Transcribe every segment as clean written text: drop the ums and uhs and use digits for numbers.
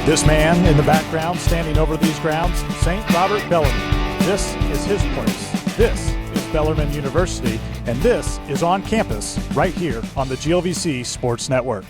This man in the background standing over these grounds, St. Robert Bellarmine. This is his place. This is Bellarmine University, and this is on campus right here on the GLVC Sports Network.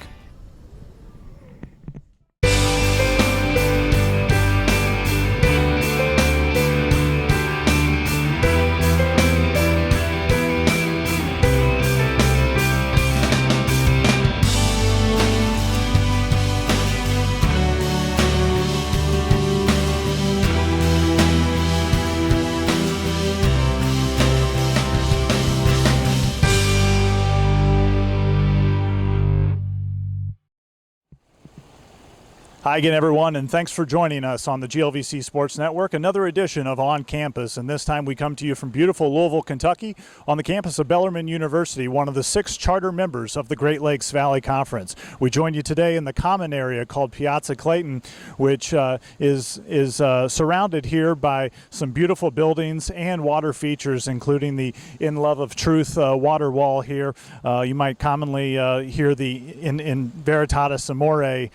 Hi again, everyone, and thanks for joining us on the GLVC Sports Network, another edition of On Campus, and this time we come to you from beautiful Louisville, Kentucky, on the campus of Bellarmine University, one of the 6 charter members of the Great Lakes Valley Conference. We join you today in the common area called Piazza Clayton, which is surrounded here by some beautiful buildings and water features, including the In Love of Truth water wall here. You might commonly hear the in Veritatis Amore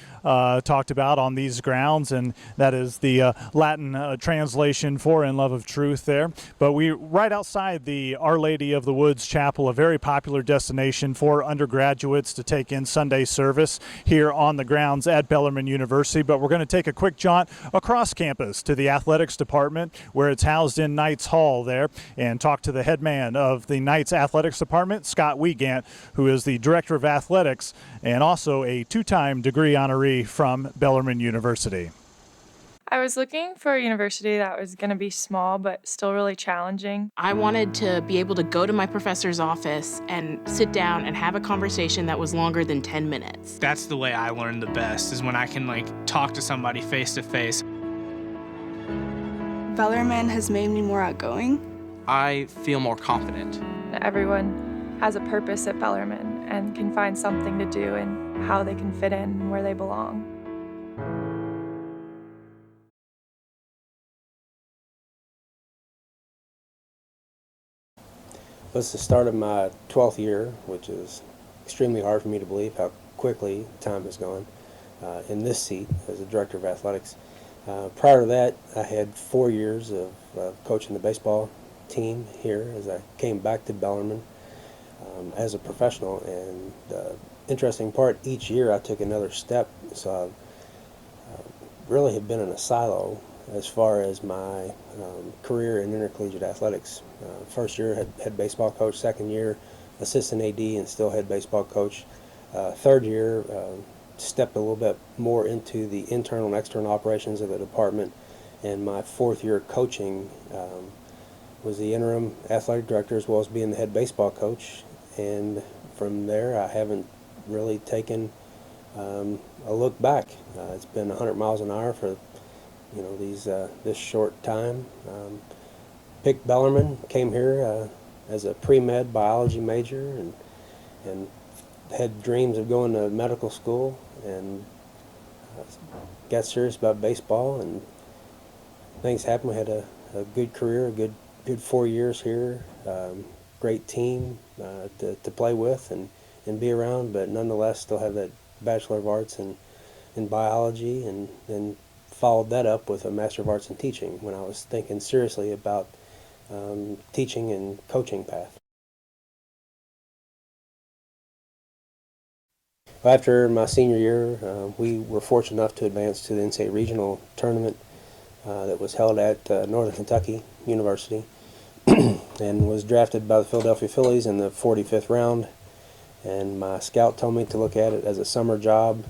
talked about on these grounds, and that is the Latin translation for In Love of Truth there. But we right outside the Our Lady of the Woods Chapel, a very popular destination for undergraduates to take in Sunday service here on the grounds at Bellarmine University. But we're going to take a quick jaunt across campus to the athletics department, where it's housed in Knights Hall there, and talk to the head man of the Knights athletics department, Scott Wiegand, who is the director of athletics and also a 2-time degree honoree from Bellarmine University. I was looking for a university that was going to be small but still really challenging. I wanted to be able to go to my professor's office and sit down and have a conversation that was longer than 10 minutes. That's the way I learn the best, is when I can talk to somebody face to face. Bellarmine has made me more outgoing. I feel more confident. Everyone has a purpose at Bellarmine and can find something to do and how they can fit in and where they belong. It's the start of my 12th year, which is extremely hard for me to believe how quickly time has gone in this seat as a director of athletics. Prior to that, I had 4 years of coaching the baseball team here as I came back to Bellarmine as a professional. And the interesting part, each year I took another step, so I really have been in a silo as far as my career in intercollegiate athletics. First year head baseball coach, second year assistant AD and still head baseball coach. Third year stepped a little bit more into the internal and external operations of the department, and my fourth year coaching was the interim athletic director as well as being the head baseball coach. And from there I haven't really taken a look back. It's been 100 miles an hour for this short time. Picked Bellarmine, came here as a pre-med biology major, and had dreams of going to medical school, and got serious about baseball, and things happened. We had a good career, a good 4 years here, great team to play with and be around, but nonetheless still have that Bachelor of Arts in biology, and then followed that up with a Master of Arts in teaching when I was thinking seriously about teaching and coaching path. After my senior year, we were fortunate enough to advance to the NCAA regional tournament that was held at Northern Kentucky University and was drafted by the Philadelphia Phillies in the 45th round. And my scout told me to look at it as a summer job,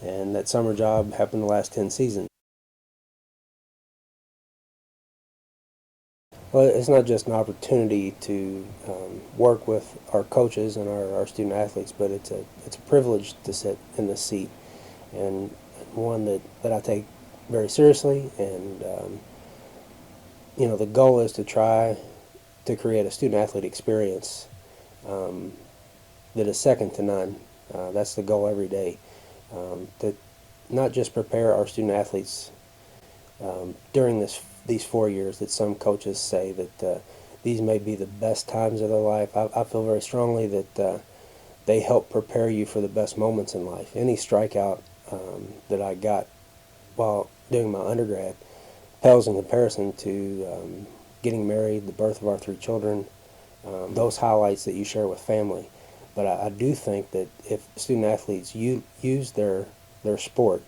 and that summer job happened to last 10 seasons. Well, it's not just an opportunity to work with our coaches and our student athletes, but it's a privilege to sit in this seat, and one that I take very seriously. And the goal is to try to create a student athlete experience that is second to none. That's the goal every day. To not just prepare our student athletes during these 4 years that some coaches say that these may be the best times of their life. I feel very strongly that they help prepare you for the best moments in life. Any strikeout that I got while doing my undergrad pales in comparison to getting married, the birth of our 3 children, those highlights that you share with family. But I do think that if student athletes use their sport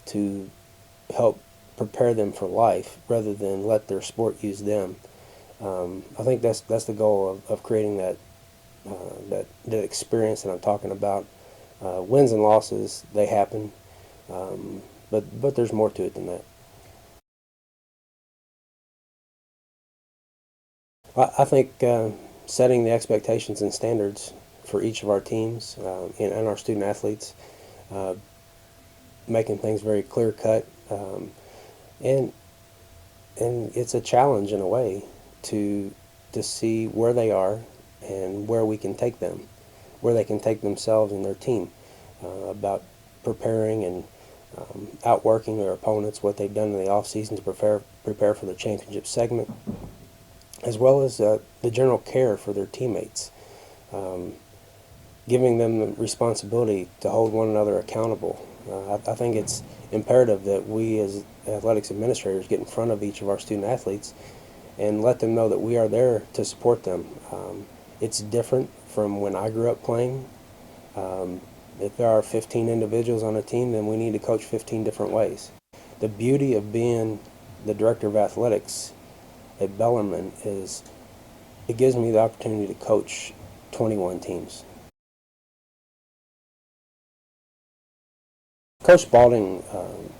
to help prepare them for life rather than let their sport use them, I think that's the goal of creating that experience that I'm talking about. Wins and losses, they happen, but there's more to it than that. I think setting the expectations and standards for each of our teams and our student athletes, making things very clear cut, and it's a challenge in a way to see where they are and where we can take them, where they can take themselves and their team, about preparing and outworking their opponents, what they've done in the off season to prepare for the championship segment, as well as the general care for their teammates, giving them the responsibility to hold one another accountable. I think it's imperative that we as athletics administrators get in front of each of our student athletes and let them know that we are there to support them. It's different from when I grew up playing. If there are 15 individuals on a team, then we need to coach 15 different ways. The beauty of being the director of athletics at Bellarmine is it gives me the opportunity to coach 21 teams. Coach Spalding,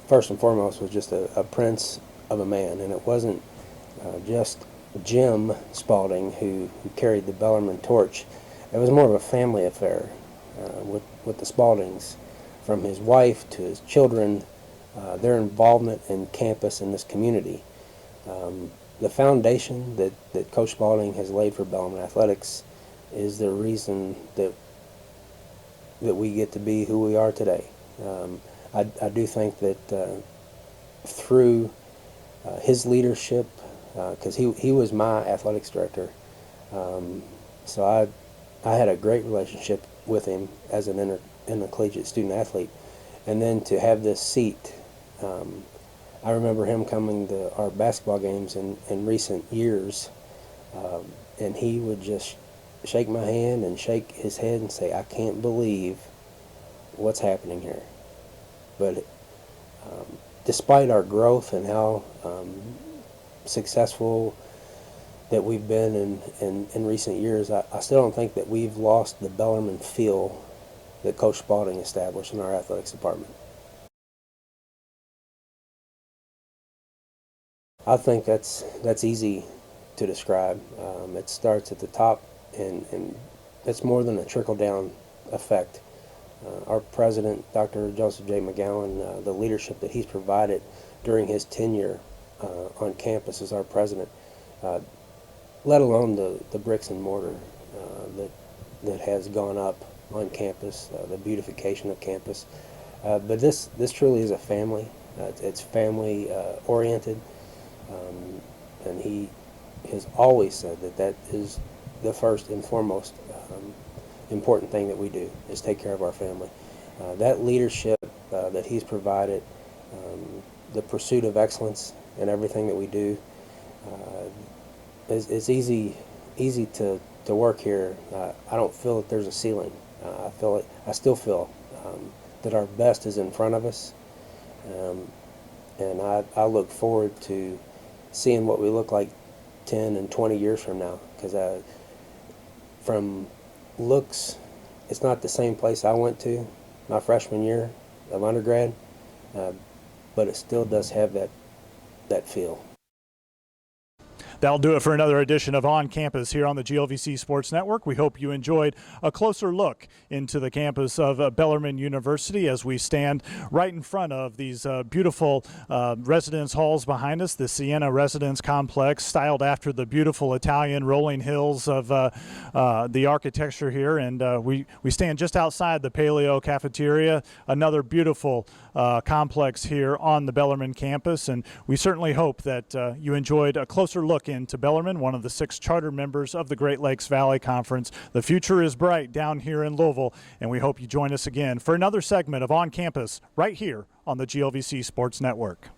first and foremost, was just a prince of a man, and it wasn't just Jim Spalding who carried the Bellarmine torch. It was more of a family affair with the Spaldings, from his wife to his children, their involvement in campus and this community. The foundation that Coach Spalding has laid for Bellarmine athletics is the reason that we get to be who we are today. I do think that through his leadership, because he was my athletics director, so I had a great relationship with him as an intercollegiate student athlete, and then to have this seat, I remember him coming to our basketball games in recent years, and he would just shake my hand and shake his head and say, "I can't believe what's happening here." But despite our growth and how successful that we've been in recent years, I still don't think that we've lost the Bellarmine feel that Coach Spalding established in our athletics department. I think that's easy to describe. It starts at the top, and it's more than a trickle-down effect. Our president, Dr. Joseph J. McGowan, the leadership that he's provided during his tenure on campus as our president, let alone the bricks and mortar that has gone up on campus, the beautification of campus. But this truly is a family. It's family oriented, and he has always said that is the first and foremost important thing that we do, is take care of our family. That leadership that he's provided, the pursuit of excellence in everything that we do, it's easy to work here. I don't feel that there's a ceiling. I still feel that our best is in front of us, and I look forward to seeing what we look like 10 and 20 years from now, because from looks, it's not the same place I went to my freshman year of undergrad, but it still does have that feel. That'll do it for another edition of On Campus here on the GLVC Sports Network. We hope you enjoyed a closer look into the campus of Bellarmine University as we stand right in front of these beautiful residence halls behind us, the Sienna Residence Complex, styled after the beautiful Italian rolling hills of the architecture here. And we stand just outside the Paleo Cafeteria, another beautiful complex here on the Bellarmine campus. And we certainly hope that you enjoyed a closer look in to Bellarmine, one of the 6 charter members of the Great Lakes Valley Conference. The future is bright down here in Louisville, and we hope you join us again for another segment of On Campus right here on the GLVC Sports Network.